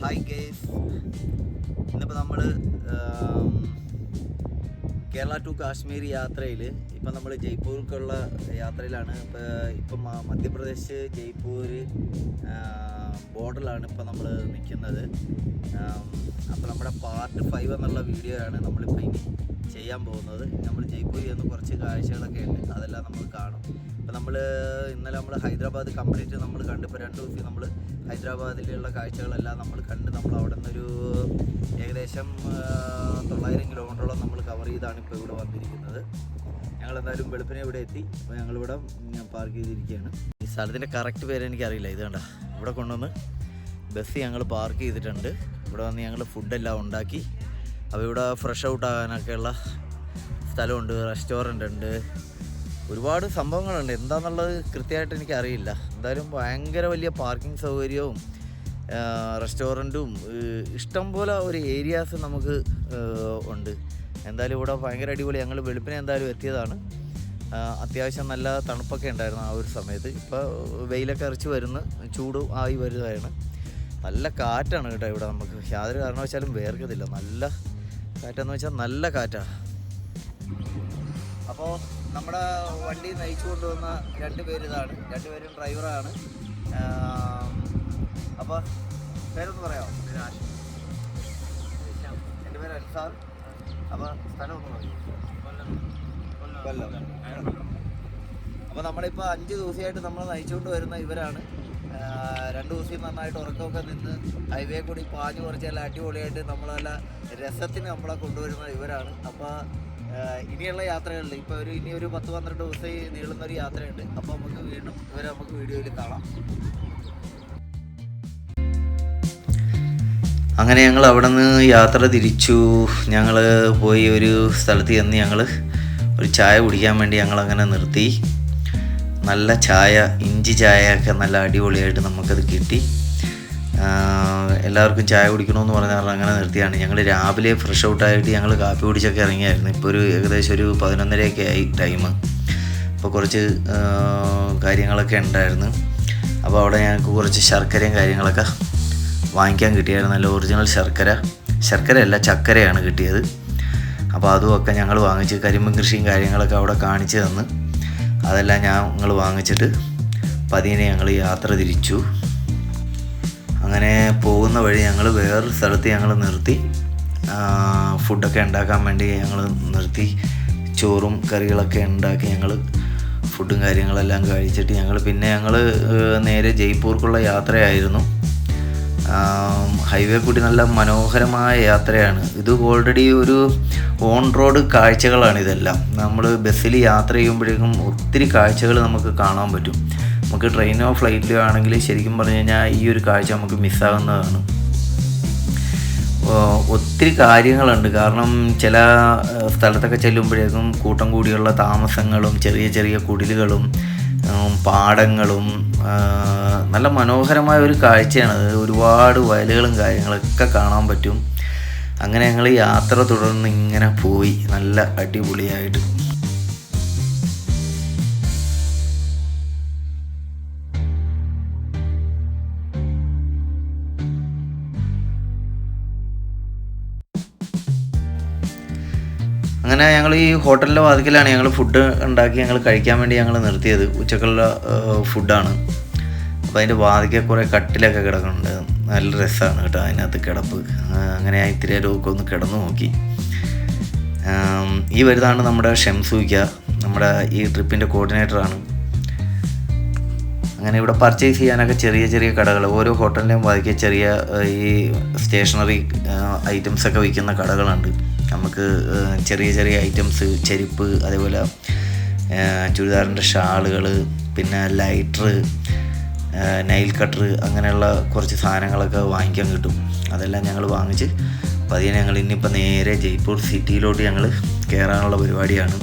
Hi guys, ഇന്നിപ്പോൾ നമ്മൾ Kerala to Kashmir യാത്രയിൽ ഇപ്പം നമ്മൾ ജയ്പൂർക്കുള്ള യാത്രയിലാണ്. ഇപ്പം മധ്യപ്രദേശ് ജയ്പൂർ ബോർഡറിലാണ് ഇപ്പോൾ നമ്മൾ നിൽക്കുന്നത്. അപ്പോൾ നമ്മുടെ പാർട്ട് 5 എന്നുള്ള വീഡിയോ ആണ് നമ്മളിപ്പോൾ ഇനി ചെയ്യാൻ പോകുന്നത്. നമ്മൾ ജയ്പൂരിൽ നിന്ന് കുറച്ച് കാഴ്ചകളൊക്കെ ഉണ്ട്, അതെല്ലാം നമ്മൾ കാണും. ഇപ്പോൾ ഇന്നലെ നമ്മൾ ഹൈദരാബാദ് കംപ്ലീറ്റ് നമ്മൾ കണ്ട്. ഇപ്പോൾ 2 ദിവസം നമ്മൾ ഹൈദരാബാദിലുള്ള കാഴ്ചകളെല്ലാം നമ്മൾ കണ്ട്. നമ്മൾ അവിടെ നിന്നൊരു ഏകദേശം 900 കിലോമീറ്ററോളം നമ്മൾ കവർ ചെയ്താണ് ഇപ്പോൾ ഇവിടെ വന്നിരിക്കുന്നത്. ഞങ്ങളെന്തായാലും വെളുപ്പിനെ ഇവിടെ എത്തി. അപ്പോൾ ഞങ്ങളിവിടെ പാർക്ക് ചെയ്തിരിക്കുകയാണ്. ഈ സ്ഥലത്തിൻ്റെ കറക്റ്റ് പേര് എനിക്കറിയില്ല. ഇത് കണ്ട, ഇവിടെ കൊണ്ടുവന്ന് ബസ് ഞങ്ങൾ പാർക്ക് ചെയ്തിട്ടുണ്ട്. ഇവിടെ വന്ന് ഞങ്ങൾ ഫുഡെല്ലാം ഉണ്ടാക്കി. അപ്പോൾ ഇവിടെ ഫ്രഷ് ഔട്ട് ആകാനൊക്കെയുള്ള സ്ഥലമുണ്ട്, റെസ്റ്റോറൻ്റ് ഉണ്ട്, ഒരുപാട് സംഭവങ്ങളുണ്ട്. എന്താണെന്നുള്ളത് കൃത്യമായിട്ട് എനിക്കറിയില്ല. എന്തായാലും ഭയങ്കര വലിയ പാർക്കിംഗ് സൗകര്യവും റെസ്റ്റോറൻറ്റും ഇഷ്ടം പോലെ ഒരു ഏരിയാസ് നമുക്ക് ഉണ്ട്. എന്തായാലും ഇവിടെ ഭയങ്കര അടിപൊളി. ഞങ്ങൾ വെളുപ്പിനെ എന്തായാലും എത്തിയതാണ്. അത്യാവശ്യം നല്ല തണുപ്പൊക്കെ ഉണ്ടായിരുന്നു ആ ഒരു സമയത്ത്. ഇപ്പോൾ വെയിലൊക്കെ ഇറച്ചി വരുന്ന ചൂട് ആയി വരുന്നതാണ്. നല്ല കാറ്റാണ് കേട്ടോ ഇവിടെ. നമുക്ക് യാതൊരു കാരണവശാലും വേർക്കത്തില്ല. നല്ല കാറ്റെന്ന് വെച്ചാൽ നല്ല കാറ്റാണ്. അപ്പോൾ നമ്മുടെ വണ്ടി നയിച്ചു കൊണ്ടുവന്ന 2 പേര് ഇതാണ്. 2 പേരും ഡ്രൈവറാണ്. അപ്പോൾ പേരൊന്ന് പറയാമോ? എൻ്റെ പേര് അൻസാർ. അപ്പോൾ സ്ഥലം ഒന്ന് പറയും. കൊല്ലം. അപ്പോൾ നമ്മളിപ്പോൾ 5 ദിവസമായിട്ട് നമ്മൾ നയിച്ചുകൊണ്ട് വരുന്ന ഇവരാണ്. 2 ദിവസം നന്നായിട്ട് ഉറക്കമൊക്കെ നിന്ന് ഹൈവേ കൂടി പാഞ്ഞ് കുറച്ചെല്ലാം അടിപൊളിയായിട്ട് നമ്മളെല്ല രസത്തിന് നമ്മളെ കൊണ്ടുവരുന്ന ഇവരാണ്. അപ്പോൾ ഇനിയുള്ള യാത്രകളിൽ ഇപ്പോൾ ഇനി ഒരു 10-12 ദിവസം നീളുന്നൊരു യാത്രയുണ്ട്. അപ്പോൾ നമുക്ക് വീണ്ടും ഇവരെ നമുക്ക് വീഡിയോയിൽ കാണാം. അങ്ങനെ ഞങ്ങൾ അവിടെ നിന്ന് യാത്ര തിരിച്ചു. ഞങ്ങൾ പോയി ഒരു സ്ഥലത്ത് ചെന്ന് ഞങ്ങൾ ഒരു ചായ കുടിക്കാൻ വേണ്ടി ഞങ്ങളങ്ങനെ നിർത്തി. നല്ല ചായ, ഇഞ്ചി ചായയൊക്കെ നല്ല അടിപൊളിയായിട്ട് നമുക്കത് കിട്ടി. എല്ലാവർക്കും ചായ കുടിക്കണമെന്ന് പറഞ്ഞാൽ അങ്ങനെ നിർത്തിയാണ്. ഞങ്ങൾ രാവിലെ ഫ്രഷ് ഔട്ടായിട്ട് ഞങ്ങൾ കാപ്പി കുടിച്ചൊക്കെ ഇറങ്ങിയായിരുന്നു. ഇപ്പോൾ ഏകദേശം ഒരു 11:30 ആയി ടൈം. അപ്പോൾ കുറച്ച് കാര്യങ്ങളൊക്കെ ഉണ്ടായിരുന്നു. അപ്പോൾ അവിടെ ഞങ്ങൾക്ക് കുറച്ച് ശർക്കരയും കാര്യങ്ങളൊക്കെ വാങ്ങിക്കാൻ കിട്ടിയായിരുന്നു. നല്ല ഒറിജിനൽ ശർക്കരയല്ല ചക്കരയാണ് കിട്ടിയത്. അപ്പോൾ അതുമൊക്കെ ഞങ്ങൾ വാങ്ങിച്ച് കരിമ്പൻ കൃഷിയും കാര്യങ്ങളൊക്കെ അവിടെ കാണിച്ചു തന്ന് അതെല്ലാം ഞങ്ങൾ വാങ്ങിച്ചിട്ട് പതിയെ ഞങ്ങൾ യാത്ര തിരിച്ചു. അങ്ങനെ പോകുന്ന വഴി ഞങ്ങൾ വേറൊരു സ്ഥലത്ത് ഞങ്ങൾ നിർത്തി. ഫുഡൊക്കെ ഉണ്ടാക്കാൻ വേണ്ടി ഞങ്ങൾ നിർത്തി. ചോറും കറികളൊക്കെ ഉണ്ടാക്കി ഞങ്ങൾ ഫുഡും കാര്യങ്ങളെല്ലാം കഴിച്ചിട്ട് ഞങ്ങൾ നേരെ ജയ്പൂർക്കുള്ള യാത്രയായിരുന്നു. ഹൈവേ കൂടി നല്ല മനോഹരമായ യാത്രയാണ്. ഇത് ഓൾറെഡി ഒരു ഓൺ റോഡ് കാഴ്ചകളാണ് ഇതെല്ലാം. നമ്മൾ ബസ്സിൽ യാത്ര ചെയ്യുമ്പോഴേക്കും ഒത്തിരി കാഴ്ചകൾ നമുക്ക് കാണാൻ പറ്റും. നമുക്ക് ട്രെയിനോ ഫ്ലൈറ്റിലോ ആണെങ്കിൽ ശരിക്കും പറഞ്ഞു കഴിഞ്ഞാൽ ഈ ഒരു കാഴ്ച നമുക്ക് മിസ്സാകുന്നതാണ്. ഒത്തിരി കാര്യങ്ങളുണ്ട്. കാരണം ചില സ്ഥലത്തൊക്കെ ചെല്ലുമ്പോഴേക്കും കൂട്ടം കൂടിയുള്ള താമസങ്ങളും ചെറിയ ചെറിയ കുടിലുകളും പാടങ്ങളും നല്ല മനോഹരമായ ഒരു കാഴ്ചയാണത്. ഒരുപാട് വയലുകളും കാര്യങ്ങളൊക്കെ കാണാൻ പറ്റും. അങ്ങനെ ഞങ്ങൾ യാത്ര തുടർന്ന് ഇങ്ങനെ പോയി നല്ല അടിപൊളിയായിട്ട്. അങ്ങനെ ഞങ്ങൾ ഈ ഹോട്ടലിൻ്റെ വാതിക്കലാണ് ഞങ്ങൾ ഫുഡ് ഉണ്ടാക്കി ഞങ്ങൾ കഴിക്കാൻ വേണ്ടി ഞങ്ങൾ നിർത്തിയത്. ഉച്ചക്കുള്ള ഫുഡാണ്. അപ്പോൾ അതിൻ്റെ വാതിക്കൽ കുറേ കട്ടിലൊക്കെ കിടക്കുന്നുണ്ട്. നല്ല രസമാണ് കേട്ടോ അതിനകത്ത് കിടപ്പ്. അങ്ങനെ ഇത്തിരി നേരമൊക്കെ ഒന്ന് കിടന്നു നോക്കി. ഈ വരുന്നതാണ് നമ്മുടെ ഷംസൂക്ക, നമ്മുടെ ഈ ട്രിപ്പിൻ്റെ കോർഡിനേറ്ററാണ്. അങ്ങനെ ഇവിടെ പർച്ചേസ് ചെയ്യാനൊക്കെ ചെറിയ ചെറിയ കടകൾ, ഓരോ ഹോട്ടലിൻ്റെയും വാതിക്കൽ ചെറിയ ഈ സ്റ്റേഷനറി ഐറ്റംസൊക്കെ വിൽക്കുന്ന കടകളുണ്ട്. നമുക്ക് ചെറിയ ചെറിയ ഐറ്റംസ്, ചെരുപ്പ്, അതേപോലെ ചുരിദാറിൻ്റെ ഷാളുകൾ, പിന്നെ ലൈറ്റർ, നൈൽ കട്ടർ, അങ്ങനെയുള്ള കുറച്ച് സാധനങ്ങളൊക്കെ വാങ്ങിക്കാൻ കിട്ടും. അതെല്ലാം ഞങ്ങൾ വാങ്ങിച്ച് പതിയെ ഞങ്ങൾ ഇനിയിപ്പോൾ നേരെ ജയ്പൂർ സിറ്റിയിലോട്ട് ഞങ്ങൾ കയറാനുള്ള പരിപാടിയാണ്.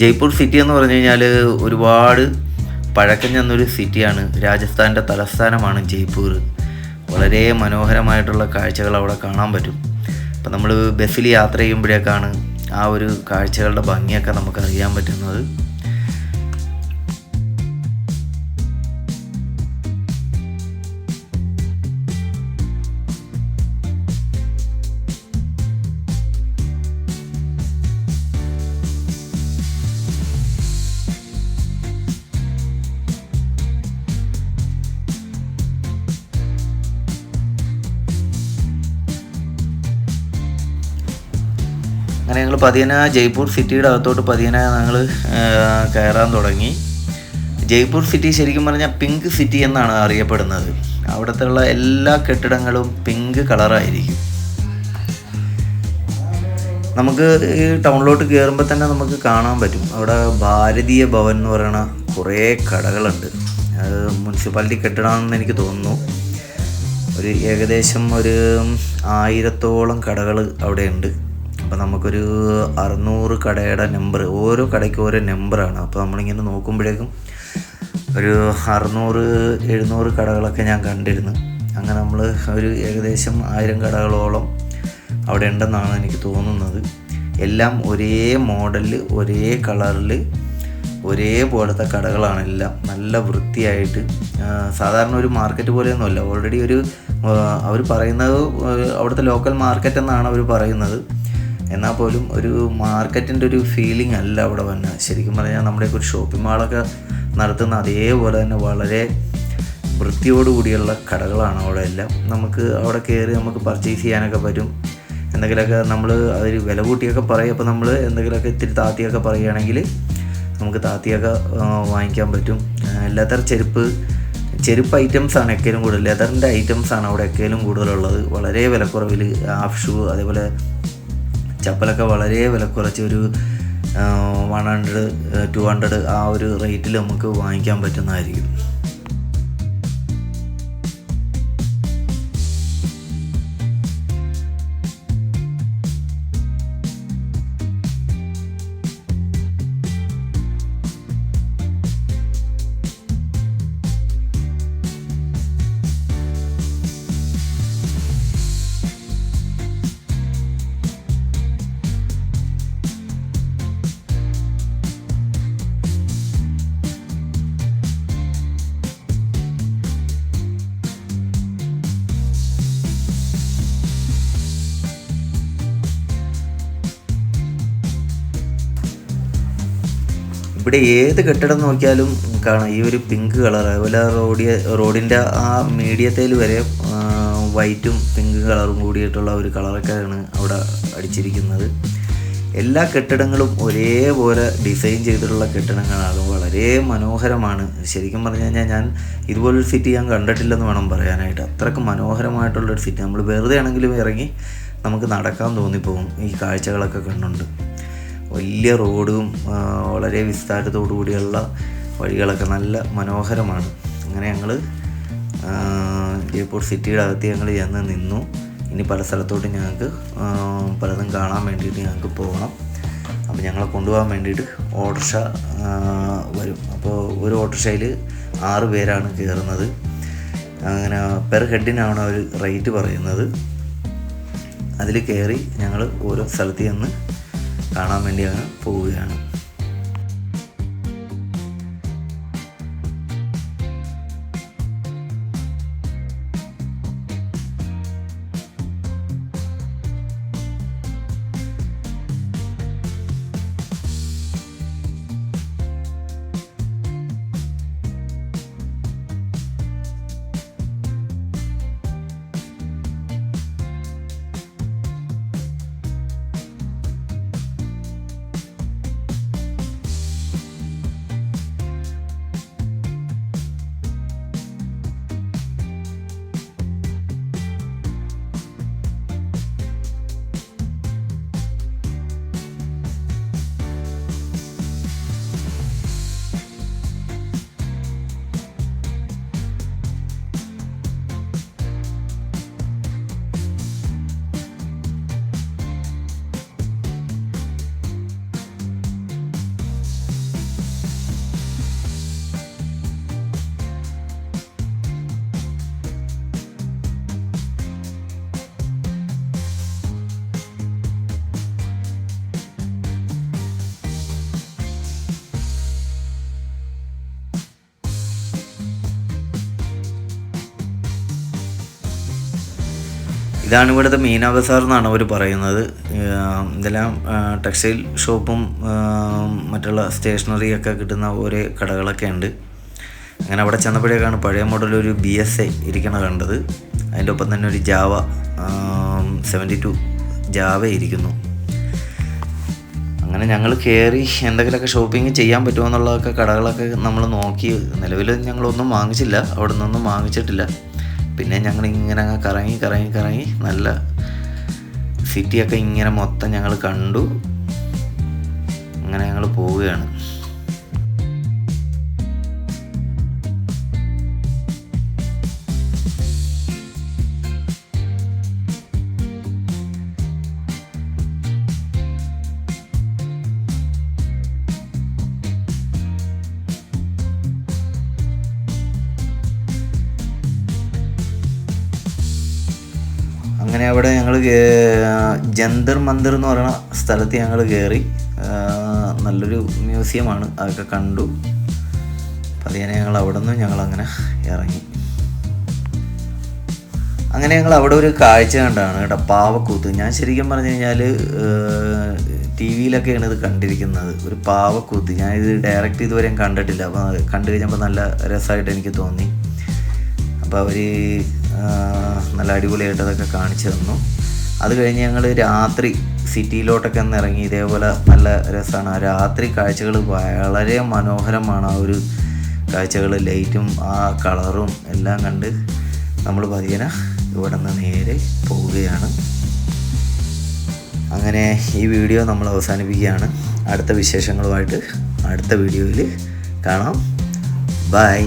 ജയ്പൂർ സിറ്റി എന്ന് പറഞ്ഞു കഴിഞ്ഞാൽ ഒരുപാട് പഴക്കം ചെന്നൊരു സിറ്റിയാണ്. രാജസ്ഥാൻ്റെ തലസ്ഥാനമാണ് ജയ്പൂർ. വളരെ മനോഹരമായിട്ടുള്ള കാഴ്ചകൾ അവിടെ കാണാൻ പറ്റും. അപ്പോൾ നമ്മൾ ബസ്സിൽ യാത്ര ചെയ്യുമ്പോഴേക്കാണ് ആ ഒരു കാഴ്ചകളുടെ ഭംഗിയൊക്കെ നമുക്കറിയാൻ പറ്റുന്നത്. അങ്ങനെ ഞങ്ങൾ പതിയെ ജയ്പൂർ സിറ്റിയുടെ അകത്തോട്ട് പതിയെ ഞങ്ങൾ കയറാൻ തുടങ്ങി. ജയ്പൂർ സിറ്റി ശരിക്കും പറഞ്ഞാൽ പിങ്ക് സിറ്റി എന്നാണ് അറിയപ്പെടുന്നത്. അവിടുത്തെ ഉള്ള എല്ലാ കെട്ടിടങ്ങളും പിങ്ക് കളറായിരിക്കും. നമുക്ക് ഈ ടൗണിലോട്ട് കയറുമ്പോൾ തന്നെ നമുക്ക് കാണാൻ പറ്റും, അവിടെ ഭാരതീയ ഭവൻ എന്ന് പറയുന്ന കുറേ കടകളുണ്ട്. അത് മുനിസിപ്പാലിറ്റി കെട്ടിടമാണെന്ന് എനിക്ക് തോന്നുന്നു. ഒരു ഏകദേശം ഒരു 1000-ഓളം കടകൾ അവിടെയുണ്ട്. അപ്പോൾ നമുക്കൊരു 600 കടയുടെ നമ്പർ, ഓരോ കടയ്ക്ക് ഓരോ നമ്പറാണ്. അപ്പോൾ നമ്മളിങ്ങനെ നോക്കുമ്പോഴേക്കും ഒരു 600-700 കടകളൊക്കെ ഞാൻ കണ്ടിരുന്നു. അങ്ങനെ നമ്മൾ ഒരു ഏകദേശം 1000 കടകളോളം അവിടെ ഉണ്ടെന്നാണ് എനിക്ക് തോന്നുന്നത്. എല്ലാം ഒരേ മോഡലിൽ, ഒരേ കളറിൽ, ഒരേപോലത്തെ കടകളാണ് എല്ലാം. നല്ല വൃത്തിയായിട്ട്, സാധാരണ ഒരു മാർക്കറ്റ് പോലെയൊന്നുമല്ല. ഓൾറെഡി ഒരു അവർ പറയുന്നത് അവിടുത്തെ ലോക്കൽ മാർക്കറ്റ് എന്നാണ് അവർ പറയുന്നത്. എന്നാൽ പോലും ഒരു മാർക്കറ്റിൻ്റെ ഒരു ഫീലിംഗ് അല്ല അവിടെ വന്നെ. ശരിക്കും പറഞ്ഞാൽ നമ്മുടെയൊക്കെ ഒരു ഷോപ്പിംഗ് മാളൊക്കെ നടത്തുന്ന അതേപോലെ തന്നെ വളരെ വൃത്തിയോടുകൂടിയുള്ള കടകളാണ് അവിടെ എല്ലാം. നമുക്ക് അവിടെ കയറി നമുക്ക് പർച്ചേസ് ചെയ്യാനൊക്കെ പറ്റും. എന്തെങ്കിലുമൊക്കെ നമ്മൾ അതിൽ വില കൂട്ടിയൊക്കെ പറയും. അപ്പോൾ നമ്മൾ എന്തെങ്കിലുമൊക്കെ ഇത്തിരി താത്തിയൊക്കെ പറയുകയാണെങ്കിൽ നമുക്ക് താത്തിയൊക്കെ വാങ്ങിക്കാൻ പറ്റും. ലെതർ ചെരുപ്പ് ഐറ്റംസാണ് എക്കേലും കൂടുതൽ. ലെതറിൻ്റെ ഐറ്റംസാണ് അവിടെ എക്കേലും കൂടുതലുള്ളത്. വളരെ വിലക്കുറവിൽ ഹാഫ് ഷൂ, അതേപോലെ ചപ്പലൊക്കെ വളരെ വിലക്കുറച്ച് ഒരു 100-200 ആ ഒരു റേറ്റിൽ നമുക്ക് വാങ്ങിക്കാൻ പറ്റുന്നതായിരിക്കും. ഇവിടെ ഏത് കെട്ടിടം നോക്കിയാലും കാണാം ഈ ഒരു പിങ്ക് കളർ. അതുപോലെ റോഡിൻ്റെ ആ മീഡിയത്തിൽ വരെ വൈറ്റും പിങ്ക് കളറും കൂടിയിട്ടുള്ള ഒരു കളറൊക്കെയാണ് അവിടെ അടിച്ചിരിക്കുന്നത്. എല്ലാ കെട്ടിടങ്ങളും ഒരേപോലെ ഡിസൈൻ ചെയ്തിട്ടുള്ള കെട്ടിടങ്ങളാണ്. വളരെ മനോഹരമാണ്. ശരിക്കും പറഞ്ഞു കഴിഞ്ഞാൽ ഞാൻ ഇതുപോലൊരു സിറ്റി ഞാൻ കണ്ടിട്ടില്ലെന്ന് വേണം പറയാനായിട്ട്. അത്രയ്ക്ക് മനോഹരമായിട്ടുള്ളൊരു സിറ്റി. നമ്മൾ വെറുതെ ആണെങ്കിലും ഇറങ്ങി നമുക്ക് നടക്കാൻ തോന്നിപ്പോകും ഈ കാഴ്ചകളൊക്കെ കണ്ടുണ്ട്. വലിയ റോഡും വളരെ വിസ്താരത്തോടു കൂടിയുള്ള വഴികളൊക്കെ നല്ല മനോഹരമാണ്. അങ്ങനെ ഞങ്ങൾ ജയ്പൂർ സിറ്റിയുടെ അകത്ത് ഞങ്ങൾ ചെന്ന് നിന്നു. ഇനി പല സ്ഥലത്തോട്ട് ഞങ്ങൾക്ക് പലതും കാണാൻ വേണ്ടിയിട്ട് ഞങ്ങൾക്ക് പോകണം. അപ്പോൾ ഞങ്ങളെ കൊണ്ടുപോകാൻ വേണ്ടിയിട്ട് ഓട്ടോറിക്ഷ വരും. അപ്പോൾ ഒരു ഓട്ടോറിക്ഷയിൽ 6 പേരാണ് കയറുന്നത്. അങ്ങനെ പെർ ഹെഡിനാണ് അവർ റേറ്റ് പറയുന്നത്. അതിൽ കയറി ഞങ്ങൾ ഓരോ സ്ഥലത്ത് ചെന്ന് കാണാൻ വേണ്ടി അങ്ങ് പോവുകയാണ്. ഇതാണ് ഇവിടുത്തെ മീന ബസാർ എന്നാണ് അവർ പറയുന്നത്. ഇതെല്ലാം ടെക്സ്റ്റൈൽ ഷോപ്പും മറ്റുള്ള സ്റ്റേഷനറിയൊക്കെ കിട്ടുന്ന ഓരോ കടകളൊക്കെ ഉണ്ട്. അങ്ങനെ അവിടെ ചെന്നപ്പോഴേക്കാണ് പഴയ മോഡൽ ഒരു BSA ഇരിക്കണ കണ്ടത്. അതിൻ്റെ ഒപ്പം തന്നെ ഒരു ജാവ 72 ജാവ ഇരിക്കുന്നു. അങ്ങനെ ഞങ്ങൾ കയറി എന്തെങ്കിലുമൊക്കെ ഷോപ്പിംഗ് ചെയ്യാൻ പറ്റുമോ എന്നുള്ളതൊക്കെ കടകളൊക്കെ നമ്മൾ നോക്കി. നിലവിൽ ഞങ്ങളൊന്നും വാങ്ങിച്ചില്ല, അവിടെ നിന്നൊന്നും വാങ്ങിച്ചിട്ടില്ല. പിന്നെ ഞങ്ങൾ ഇങ്ങനെ അങ്ങ് കറങ്ങി നല്ല സിറ്റിയൊക്കെ ഇങ്ങനെ മൊത്തം ഞങ്ങൾ കണ്ടു. അങ്ങനെ ഞങ്ങൾ പോവുകയാണ്. അങ്ങനെ അവിടെ ഞങ്ങൾ ജന്തർ മന്ദിർ എന്ന് പറയുന്ന സ്ഥലത്ത് ഞങ്ങൾ കയറി. നല്ലൊരു മ്യൂസിയമാണ്, അതൊക്കെ കണ്ടു. പതിയെ ഞങ്ങൾ അവിടെ നിന്ന് ഞങ്ങളങ്ങനെ ഇറങ്ങി. അങ്ങനെ ഞങ്ങൾ അവിടെ ഒരു കാഴ്ച കണ്ടാണ് കേട്ടോ, പാവക്കൂത്ത്. ഞാൻ ശരിക്കും പറഞ്ഞു കഴിഞ്ഞാൽ ടി വിയിലൊക്കെയാണ് ഇത് കണ്ടിരിക്കുന്നത്, ഒരു പാവക്കൂത്ത്. ഞാനിത് ഡയറക്റ്റ് ഇതുവരെയും കണ്ടിട്ടില്ല. അപ്പോൾ കണ്ടു കഴിഞ്ഞപ്പോൾ നല്ല രസമായിട്ട് എനിക്ക് തോന്നി. അപ്പോൾ അവർ നല്ല അടിപൊളിയായിട്ട് അതൊക്കെ കാണിച്ചു തന്നു. അത് കഴിഞ്ഞ് ഞങ്ങൾ രാത്രി സിറ്റിയിലോട്ടൊക്കെ ഒന്ന് ഇറങ്ങി. ഇതേപോലെ നല്ല രസമാണ്. ആ രാത്രി കാഴ്ചകൾ വളരെ മനോഹരമാണ്. ആ ഒരു കാഴ്ചകൾ, ലൈറ്റും ആ കളറും എല്ലാം കണ്ട് നമ്മൾ പതിയെ ഇവിടെ നിന്ന് നേരെ പോവുകയാണ്. അങ്ങനെ ഈ വീഡിയോ നമ്മൾ അവസാനിപ്പിക്കുകയാണ്. അടുത്ത വിശേഷങ്ങളുമായിട്ട് അടുത്ത വീഡിയോയിൽ കാണാം. ബൈ.